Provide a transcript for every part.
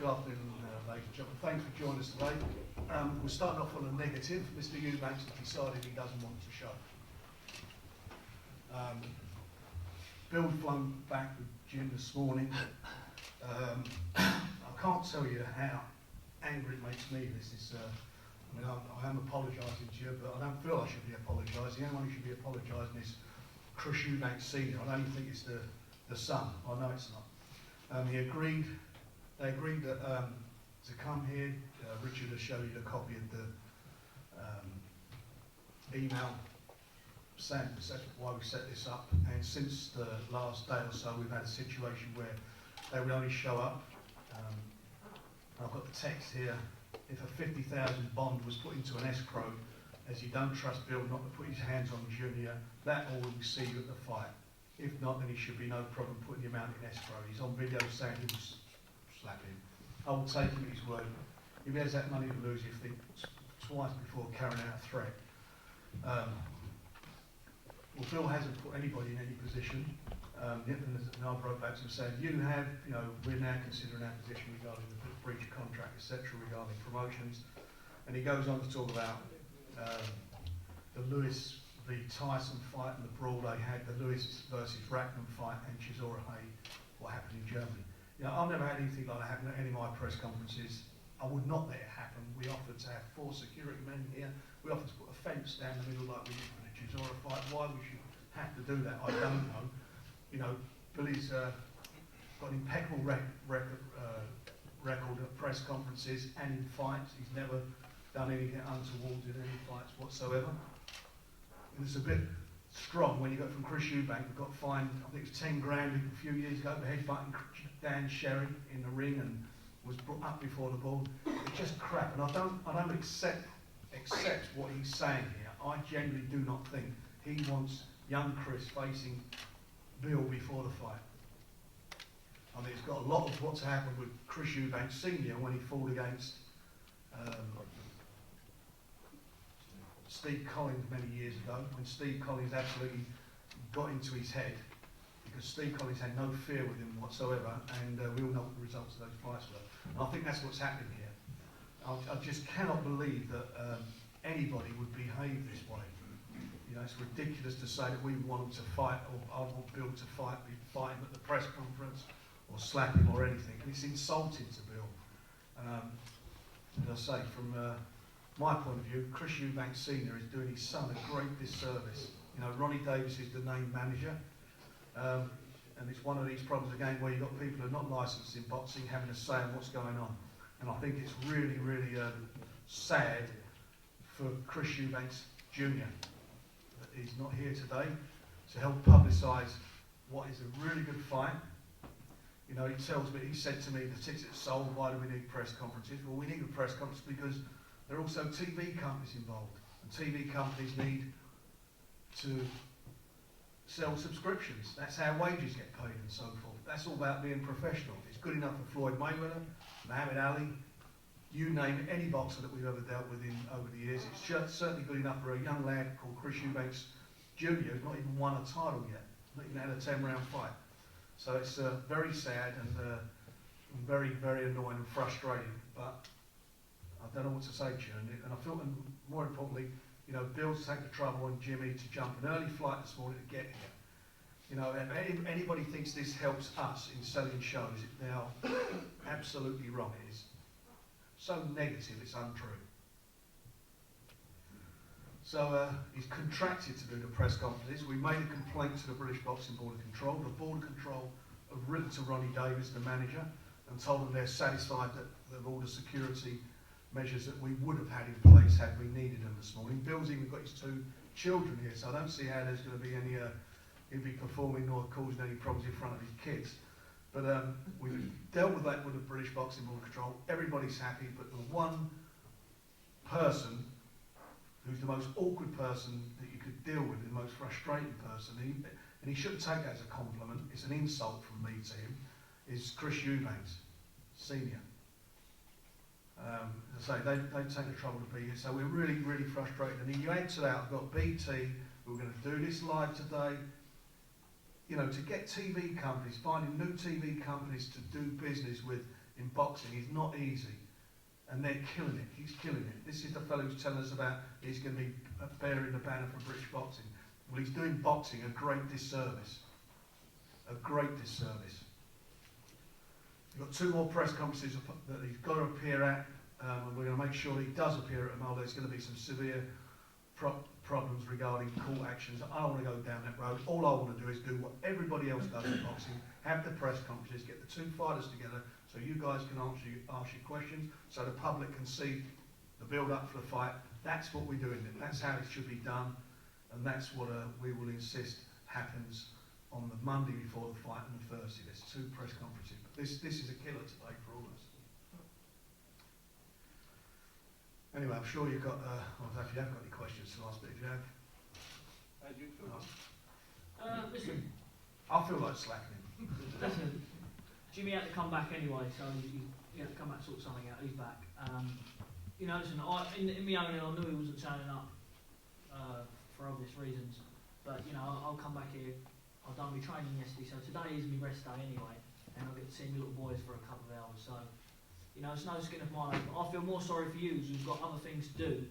Good afternoon, ladies and gentlemen. Thanks for joining us today. We're starting off on a negative. Mr. Eubank has decided he doesn't want to show. Bill's flown back with Jim this morning. I can't tell you how angry it makes me. This is, I am apologising to you, but I don't feel I should be apologising. Anyone who should be apologising is Chris Eubank Senior. I don't think it's the son. I know it's not. They agreed that to come here. Richard has shown you the copy of the email saying that's why we set this up. And since the last day or so, we've had a situation where they would only show up. I've got the text here. If a 50,000 bond was put into an escrow, as you don't trust Bill not to put his hands on Junior, that all will see you at the fight. If not, then he should be no problem putting the amount in escrow. He's on video saying he was slapping. I will take him at his word. If he has that money to lose, you think twice before carrying out a threat. Well, Bill hasn't put anybody in any position. And I wrote back to him saying, we're now considering our position regarding the breach of contract, etc., regarding promotions. And he goes on to talk about the Lewis v Tyson fight and the brawl they had, the Lewis versus Rackman fight, and Chisora Hay, what happened in Germany. I've never had anything like that happen at any of my press conferences. I would not let it happen. We offered to have 4 security men here. We offered to put a fence down the middle like we did for the Chisora fight. Why we should have to do that, I don't know. Billy's got an impeccable record at press conferences and in fights. He's never done anything untoward in any fights whatsoever. And it's a bit strong when you go from Chris Eubank, who got fined, I think it was 10 grand a few years ago for headbutting Dan Sherry in the ring and was brought up before the board. It's just crap, and I don't accept what he's saying here. I genuinely do not think he wants young Chris facing Bill before the fight. I mean, it's got a lot of what's happened with Chris Eubank Senior when he fought against Steve Collins many years ago, when Steve Collins absolutely got into his head, because Steve Collins had no fear with him whatsoever, and we all know what the results of those fights were. And I think that's what's happening here. I just cannot believe that anybody would behave this way. It's ridiculous to say that we want him to fight, or I want Bill to fight him at the press conference, or slap him or anything. And it's insulting to Bill. As I say, from my point of view, Chris Eubank Senior is doing his son a great disservice. Ronnie Davis is the named manager, and it's one of these problems again where you've got people who are not licensed in boxing having a say on what's going on. And I think it's really, really sad for Chris Eubanks Jr. that he's not here today to help publicise what is a really good fight. He said to me, the tickets are sold, why do we need press conferences? Well, we need a press conference because there are also TV companies involved, and TV companies need to sell subscriptions. That's how wages get paid and so forth. That's all about being professional. It's good enough for Floyd Mayweather, Muhammad Ali, you name it, any boxer that we've ever dealt with over the years. It's certainly good enough for a young lad called Chris Eubanks Jr. who's not even won a title yet, not even had a 10-round fight. So it's very sad and very, very annoying and frustrating, but I don't know what to say to you. And I feel, and more importantly, Bill's taken the trouble on Jimmy to jump an early flight this morning to get here. If anybody thinks this helps us in selling shows, they are absolutely wrong. It is so negative, it's untrue. So he's contracted to do the press conferences. We made a complaint to the British Boxing Board of Control. The Board of Control have written to Ronnie Davis, the manager, and told them they're satisfied that all the security measures that we would have had in place had we needed them this morning. Bill's even got his 2 children here, so I don't see how there's going to be any, he'll be performing nor causing any problems in front of his kids. But we've dealt with that with the British Boxing Board of Control. Everybody's happy, but the one person who's the most awkward person that you could deal with, the most frustrating person, and he shouldn't take that as a compliment, it's an insult from me to him, is Chris Eubanks Senior. As I say, they take the trouble to be here, so we're really, really frustrated. And then you add to that, I've got BT, we're going to do this live today. To get TV companies, finding new TV companies to do business with in boxing is not easy, and they're killing it. He's killing it. This is the fellow who's telling us about he's going to be bearing the banner for British boxing. Well, he's doing boxing a great disservice. A great disservice. We've got 2 more press conferences that he's got to appear at, and we're going to make sure that he does appear at them, although there's going to be some severe problems regarding court actions. I don't want to go down that road. All I want to do is do what everybody else does in boxing, have the press conferences, get the 2 fighters together so you guys can ask your questions, so the public can see the build-up for the fight. That's what we're doing. That's how it should be done, and that's what we will insist happens on the Monday before the fight and the Thursday. There's 2 press conferences. But this is a killer today for all of us. Anyway, I'm sure you've got, well, if you haven't got any questions to ask, but if you have... How do you feel? Listen, I feel like slacking him. listen, Jimmy had to come back anyway, so he had to come back and sort something out. He's back. You know, listen, in my own head, I knew he wasn't turning up for obvious reasons, but, you know, I'll come back here. I've done my training yesterday, so today is my rest day anyway, and I'll get to see my little boys for a couple of hours, so, you know, it's no skin of my nose, but I feel more sorry for you who's got other things to do.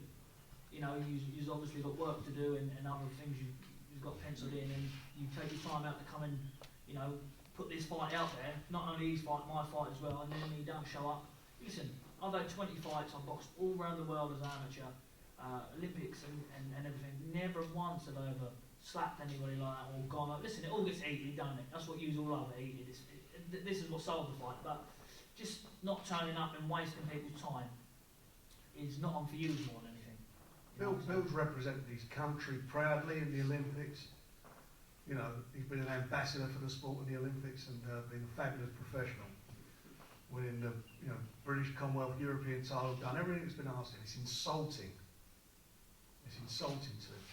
You know, you've obviously got work to do and other things you've got penciled in, and you take your time out to come and, you know, put this fight out there, not only his fight, my fight as well, and then he don't show up. Listen, I've had 20 fights, I've boxed all around the world as an amateur, Olympics and everything, never once have I ever slapped anybody like that or gone up. Listen, it all gets heated, don't it? That's what you all over, heated. This is what sold the fight, but just not turning up and wasting people's time is not on for you more than anything. Bill's represented his country proudly in the Olympics. You know, he's been an ambassador for the sport in the Olympics and been a fabulous professional. Winning the British, Commonwealth, European title, done everything that's been asked of him. It's insulting. It's insulting to him.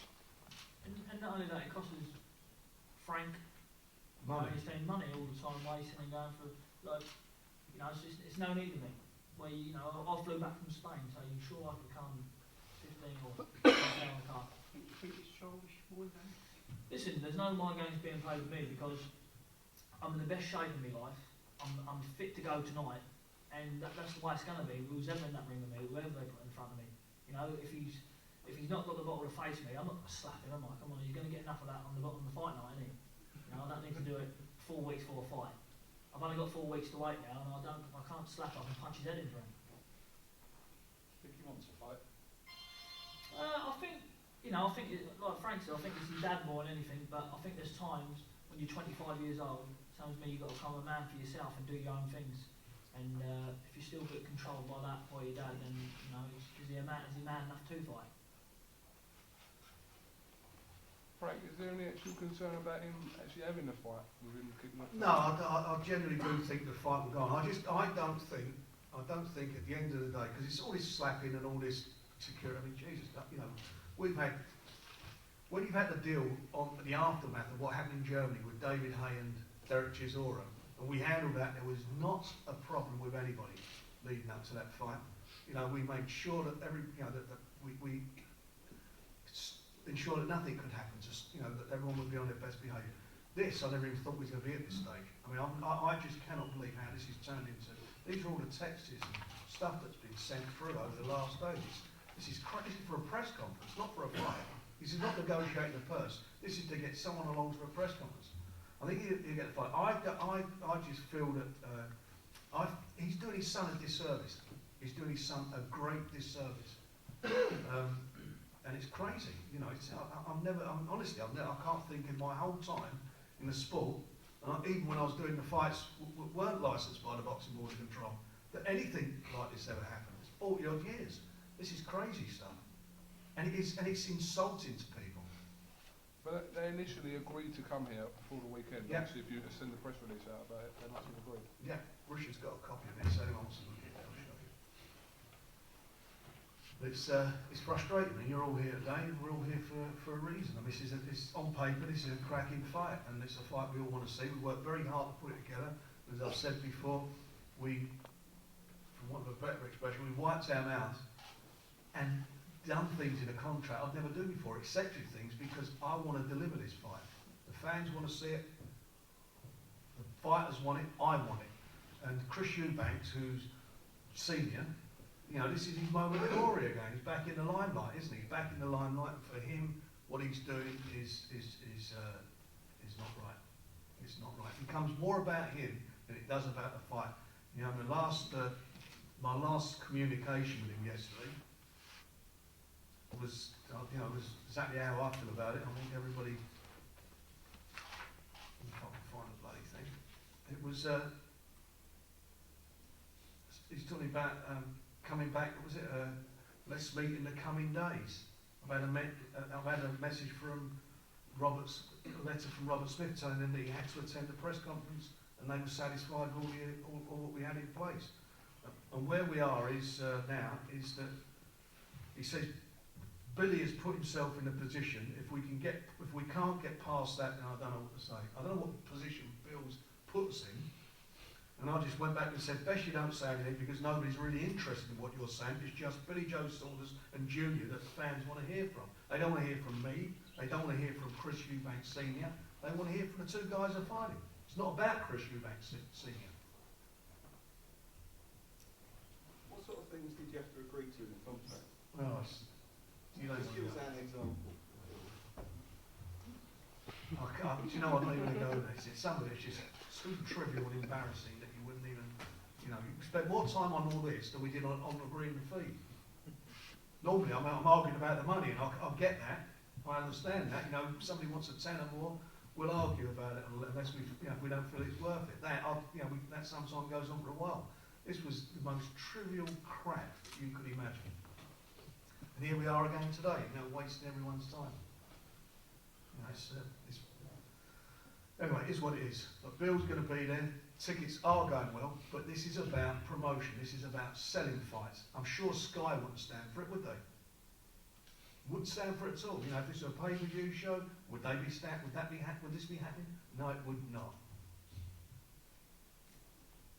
And not only that, it costs Frank Money. He's spending money all the time wasting and going for, like, you know, it's no need to me. Where, you know, I flew back from Spain, so you sure I could come 15 or 20 hours car. You think it's childish for them? Listen, there's no mind games being played with me because I'm in the best shape of my life. I'm fit to go tonight, and that's the way it's going to be. Who's ever in that ring with me, whoever they put in front of me. You know, if he's not got the bottle to face me, I'm not going to slap him, am I? Come on, you're going to get enough of that on the fight night, ain't you? You know, I don't need to do it 4 weeks before a fight. I've only got 4 weeks to wait now, and I can't slap up and punch his head in for him. Think he wants to fight? I think, you know, like Frank said, I think it's his dad more than anything, but I think there's times when you're 25 years old, tells me you've got to become a man for yourself and do your own things. And if you're still get controlled by that by your dad, then, you know, is he man enough to fight? Frank, is there any actual concern about him actually having a fight with him kicking off? No, I generally do think the fight will go on. I don't think at the end of the day, because it's all this slapping and all this security. I mean, Jesus, you know, when you've had to deal on the aftermath of what happened in Germany with David Hay and Derek Chisora, and we handled that, there was not a problem with anybody leading up to that fight. You know, we made sure that we ensure that nothing could happen, just, you know, that everyone would be on their best behaviour. This, I never even thought we was going to be at this stage. I mean, I just cannot believe how this is turned into. These are all the texts and stuff that's been sent through over the last days. This is for a press conference, not for a fight. This is not negotiating a purse. This is to get someone along for a press conference. I think you get a fight. I just feel that he's doing his son a disservice. He's doing his son a great disservice. And it's crazy, you know. Honestly, I can't think in my whole time in the sport, and even when I was doing the fights weren't licensed by the Boxing Board of Control, that anything like this ever happened. It's 40 odd years. This is crazy stuff, and it's insulting to people. But they initially agreed to come here before the weekend. Yeah. Obviously, if you send the press release out about it, they must have agreed. Yeah, Richard's got a copy of this. Anyone wants to look at it, I'll show you. It's frustrating, and you're all here today, and we're all here for a reason. I mean, this on paper, this is a cracking fight, and it's a fight we all want to see. We worked very hard to put it together. As I've said before, we, for want of a better expression, we wiped our mouths and done things in a contract I'd never do before, accepted things because I want to deliver this fight. The fans want to see it. The fighters want it. I want it. And Chris Eubank, who's senior, you know, this is his moment of glory again. He's back in the limelight, isn't he? Back in the limelight. And for him, what he's doing is not right. It's not right. It becomes more about him than it does about the fight. You know, my last communication with him yesterday was, you know, was exactly how I feel about it. I think everybody, if I can find the bloody thing, it was. He's talking about coming back. Was it? Let's meet in the coming days. I've had a message from a letter from Robert Smith telling him that he had to attend the press conference and they were satisfied with all that we had in place. And where we are is now is that he says Billy has put himself in a position. If we can't get past that, then I don't know what to say. I don't know what position Bill's put us in. And I just went back and said, best you don't say anything because nobody's really interested in what you're saying. It's just Billy Joe Saunders and Junior that the fans want to hear from. They don't want to hear from me. They don't want to hear from Chris Eubank Senior. They want to hear from the two guys who are fighting. It's not about Chris Eubank Senior. What sort of things did you have to agree to in the contract? Well, you know, Just give us an example. do you know, I'm not even going to go there. Some of it's just so trivial and embarrassing that you wouldn't even, you know, you spend more time on all this than we did on agreeing the fee. Normally I'm arguing about the money and I'll get that. I understand that. You know, if somebody wants a tenner more, we'll argue about it unless we, you know, if we don't feel it's worth it. That sometimes goes on for a while. This was the most trivial crap you could imagine. And here we are again today, you know, wasting everyone's time. You know, anyway, it is what it is. But Bill's going to be there. Tickets are going well, but this is about promotion. This is about selling fights. I'm sure Sky wouldn't stand for it, would they? Wouldn't stand for it at all. You know, if this was a pay-per-view show, would they be would this be happening? No, it would not.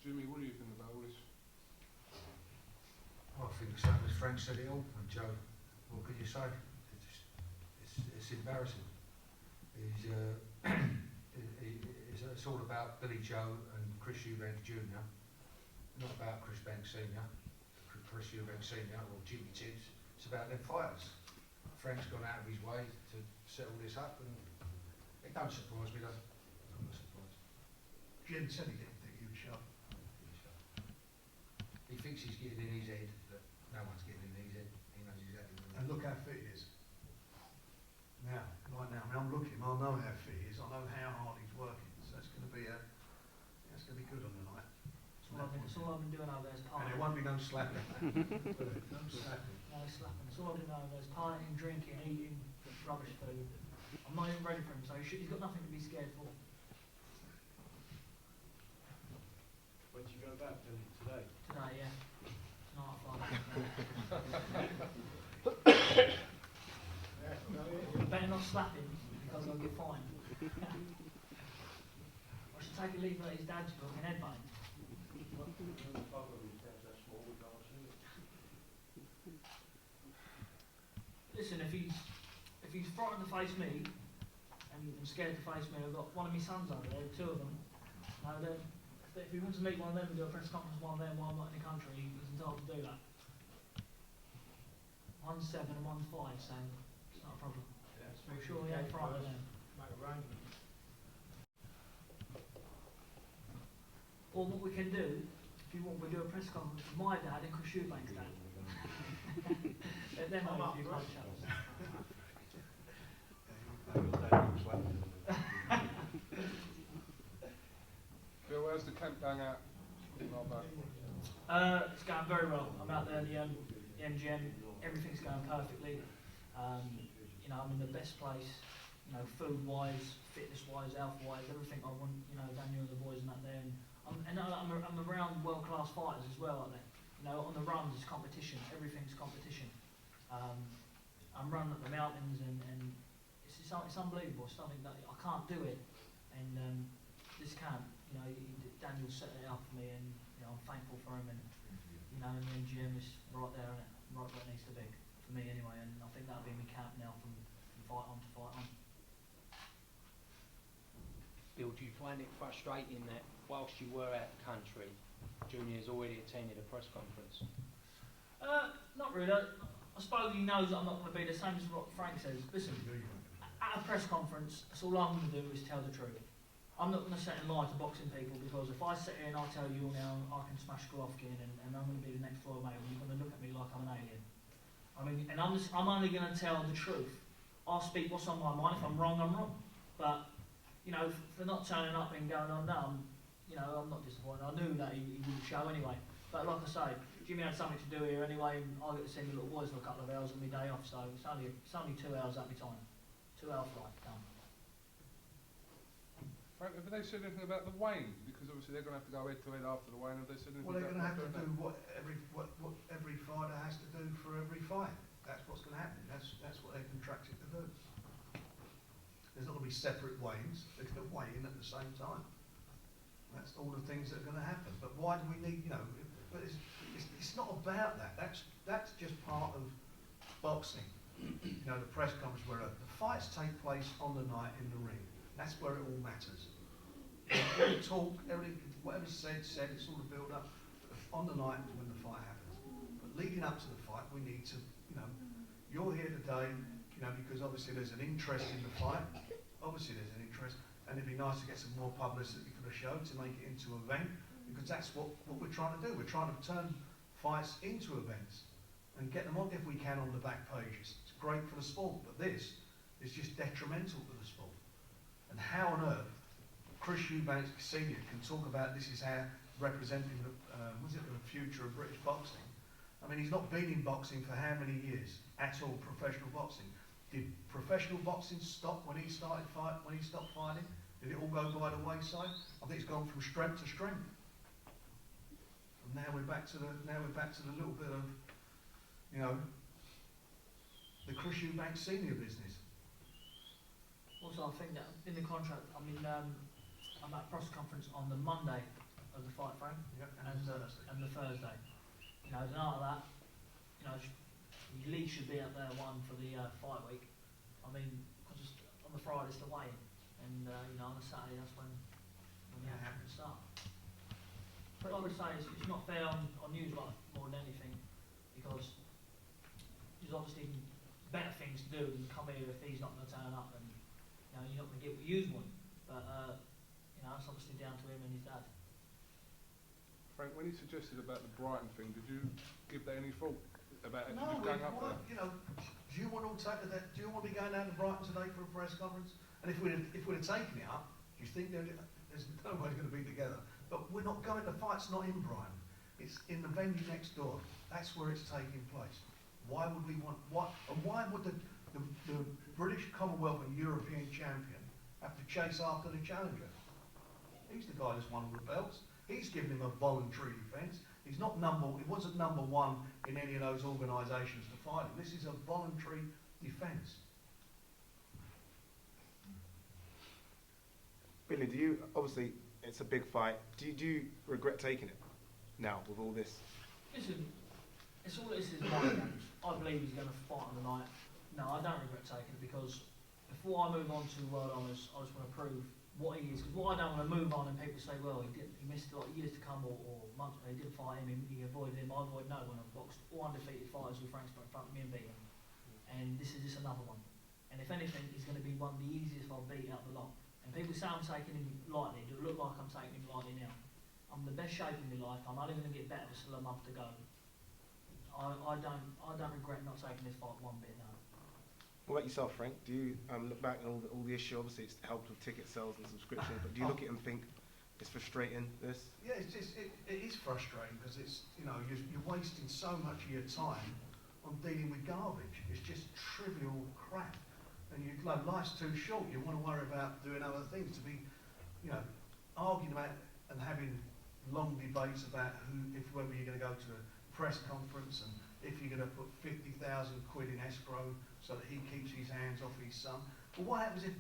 Jimmy, what do you think about all this? I think the same as Frank said it all, and Joe, what could you say? It's embarrassing. It's all about Billy Joe and Chris Eubank Jr., not about Chris Bank Senior, Chris Eubank Senior or Jimmy Tibbs. It's about them fighters. Frank's gone out of his way to settle this up, and it don't surprise me, does it? I'm not surprised. Jim said he didn't think he would show. He thinks he's getting in his head, but no one's getting in his head. He knows exactly what And look how fit he is. Now, right now, I mean, I'm looking, I know how fit he is, I know how hard he's working, so it's going to be good on the night. That's all I've been doing over there is And partying. it won't be no slapping. No slapping. No slapping. That's all I've been doing over there is partying, drinking, eating rubbish food. I'm not even ready for him, so he's got nothing to be scared for. When did you go back, Billy? Today? Today, yeah. Tonight I fly back. Better not slap him because I'll get fined. I should take a leave at his dad's book and headbutt him. Listen, if he's frightened to face me and scared to face me, I've got one of my sons over there, two of them. If he wants to meet one of them and do a press conference with one of them while I'm not in the country, he's entitled to do that. One's 7 and one's 5, so it's not a problem. Yeah, I'm sure he ain't frightened of them. make arrangements. Or what we can do, if you want, we do a press conference with my dad and Chris Eubank's dad. Let them have a few blood shots. Bill, how's the camp going out? Not bad. It's going very well. I'm out there, the MGM, everything's going perfectly. You know, I'm in the best place, you know, food-wise, fitness-wise, health-wise, everything I want, you know, Daniel and the boys and that there. And I'm around world-class fighters as well out there. You know, on the runs it's competition, everything's competition. I'm running up the mountains and it's unbelievable. It's something that I can't do it. And this camp, you know, Daniel set it up for me, and you know, I'm thankful for him. And you know, and the MGM is right there, and right where it needs to be for me anyway. And I think that'll be my camp now from fight on to fight on. Bill, do you find it frustrating that whilst you were out of the country, Junior's already attended a press conference? Not really. I suppose he knows that I'm not going to be the same as what Frank says. Listen, at a press conference, that's all I'm going to do is tell the truth. I'm not going to sit and lie to boxing people, because if I sit here and I tell you now I can smash Golovkin and I'm going to be the next Floyd Mayweather, you're going to look at me like I'm an alien. I mean, and I'm only going to tell the truth. I'll speak what's on my mind. If I'm wrong, I'm wrong. But, you know, for not turning up and going on, no, I'm not disappointed. I knew that he wouldn't show anyway. But like I say, Jimmy had something to do here anyway, and I get to see my little boys for a couple of hours on my day off, so it's only 2 hours at my time. 2 hour flight, done. Frank, have they said anything about the weighing? Because obviously they're going to have to go head to head after the weighing. Have they said anything Well, they're going to about have to doing do what every fighter has to do for every fight. That's what's going to happen. That's what they're contracted to do. There's not going to be separate weigh-ins. They're going to weigh in at the same time. That's all the things that are going to happen. But why do we need, but it's not about that. That's just part of boxing. The press conference where the fights take place on the night in the ring. That's where it all matters. Every talk, whatever's said, it's all the build up on the night when the fight happens. But leading up to the fight, we need to, you're here today, because obviously there's an interest in the fight. Obviously there's an interest, and it'd be nice to get some more publicity for the show to make it into an event, because that's what we're trying to do. We're trying to turn fights into events and get them on, if we can, on the back pages. It's great for the sport, but this is just detrimental to the sport. And how on earth Chris Eubank Senior can talk about this is how representing the future of British boxing. I mean, he's not been in boxing for how many years at all, professional boxing. Did professional boxing stop when he stopped fighting? Did it all go by the wayside? I think it's gone from strength to strength. And now we're back to the little bit of, the Chris Eubank Senior business. Also, I think that in the contract, I'm at a press conference on the Monday of the fight frame, Yep, and the Thursday. As an art of that, you at least should be up there one for the fight week. I mean, because on the Friday it's the weigh-in, and on the Saturday that's when the action can start. But like I say, it's not fair on you lot more than anything, because there's obviously better things to do than come here if he's not going to turn up, and you're not going to get what you want. But that's obviously down to him and his dad. Frank, when he suggested about the Brighton thing, did you give that any thought about actually No, just going up there? do you want to be going down to Brighton today for a press conference? And if we'd have taken it up, do you think there's no way going to be together? But we're not going. The fight's not in Brighton. It's in the venue next door. That's where it's taking place. Why would we want why would the British Commonwealth and European champion have to chase after the challenger? He's the guy that's won all the belts. He's given him a voluntary defence. He wasn't number one in any of those organisations to fight him. This is a voluntary defence. Billy, obviously it's a big fight. Do you regret taking it now with all this? Listen, it's all this is mind games. I believe he's going to fight on the night. No, I don't regret taking it, because before I move on to World Honours, I just want to prove what he is. Because what I don't want to move on and people say, well, he missed like years to come or months, he didn't fight him, he avoided him. I avoid no one. I've boxed all undefeated fighters with Frank in front of me and beat him. And this is just another one. And if anything, he's going to be one of the easiest I'll beat out the lot. And people say I'm taking him lightly. It look like I'm taking him lightly now. I'm in the best shape of my life. I'm only going to get better. There's still a month to go. I don't regret not taking this fight one bit now. What about yourself, Frank? Do you look back at all the issue? Obviously, it's helped with ticket sales and subscriptions, but do you look at it and think it's frustrating? This? Yeah, it is frustrating, because you're wasting so much of your time on dealing with garbage. It's just trivial crap, and life's too short. You want to worry about doing other things. To be, arguing about and having long debates about whether you're going to go to a press conference and if you're going to put 50,000 quid in escrow so that he keeps his hands off his son. But what happens if,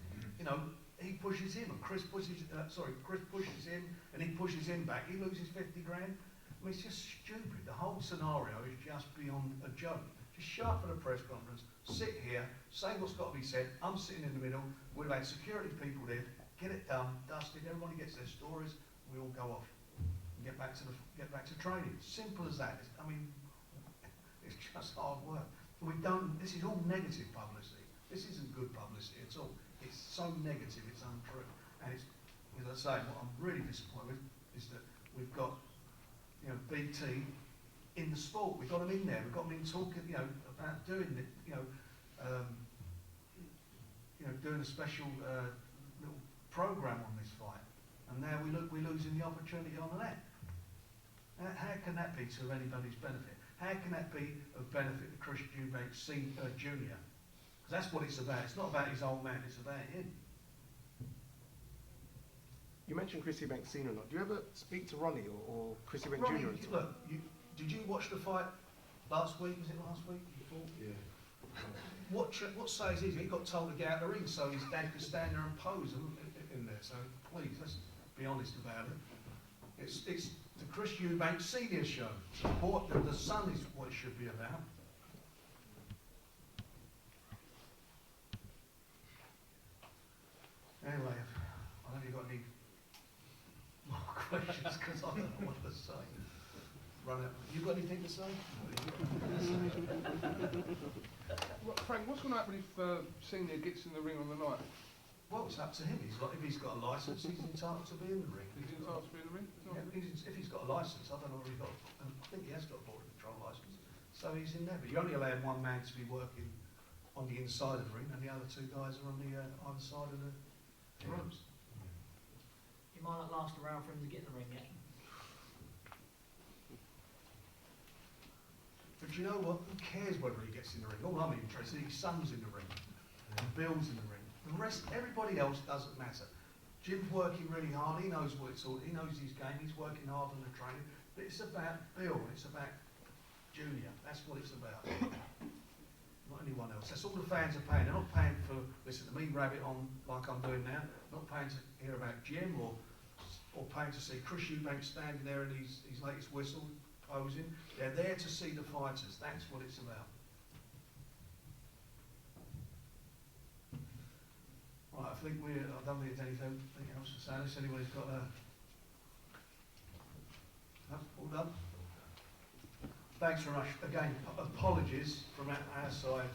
he pushes him and Chris pushes him and he pushes him back? He loses 50 grand. I mean, it's just stupid. The whole scenario is just beyond a joke. Just show up for the press conference, sit here, say what's got to be said. I'm sitting in the middle. We've had security people there. Get it done, dusted. Everybody gets their stories. We all go off. and get back to training. Simple as that. I mean, it's just hard work. This is all negative publicity. This isn't good publicity at all. It's so negative, it's untrue. And it's, as I say, what I'm really disappointed with is that we've got, BT in the sport. We've got them in there. We've got them in talking, about doing the, doing a special little program on this fight. And now we're losing the opportunity on that. How can that be to anybody's benefit? How can that be of benefit to Chris Eubank Junior? Because that's what it's about. It's not about his old man, it's about him. You mentioned Chris Eubank Senior a lot. Do you ever speak to Ronnie or Chris Eubank Ronnie, Junior? at all? look, did you watch the fight last week? Was it last week? Yeah. What says is he got told to get out of the ring so his dad could stand there and pose in there. So please, let's be honest about it. It's the Chris Eubank Senior show. The son is what it should be about. Anyway, I don't know if you've got any more questions because I don't know what to say. Run out. You got anything to say? Frank, what's going to happen if Senior gets in the ring on the night? Well, it's up to him. If he's got a licence, he's entitled to be in the ring. Is he entitled to be in the ring? Yeah, if he's got a licence, I don't know if he's got. I think he has got a border control licence, so he's in there. But you're only allowed one man to be working on the inside of the ring, and the other two guys are on the either side of the ropes. It might not last around for him to get in the ring yet. But you know what? Who cares whether he gets in the ring? All I'm interested in is his son's in the ring, and Bill's in the ring. The rest, everybody else doesn't matter. Jim's working really hard. He knows what it's all. He knows his game. He's working hard on the training. But it's about Bill. It's about Junior. That's what it's about. Not anyone else. That's all the fans are paying. They're not paying for listen to me rabbit on like I'm doing now. Not paying to hear about Jim or paying to see Chris Eubank standing there in his latest whistle posing. They're there to see the fighters. That's what it's about. Right, I think I don't think there's anything else to say. Unless anybody's got a... No, all done? Thanks very much. Again, apologies from our side.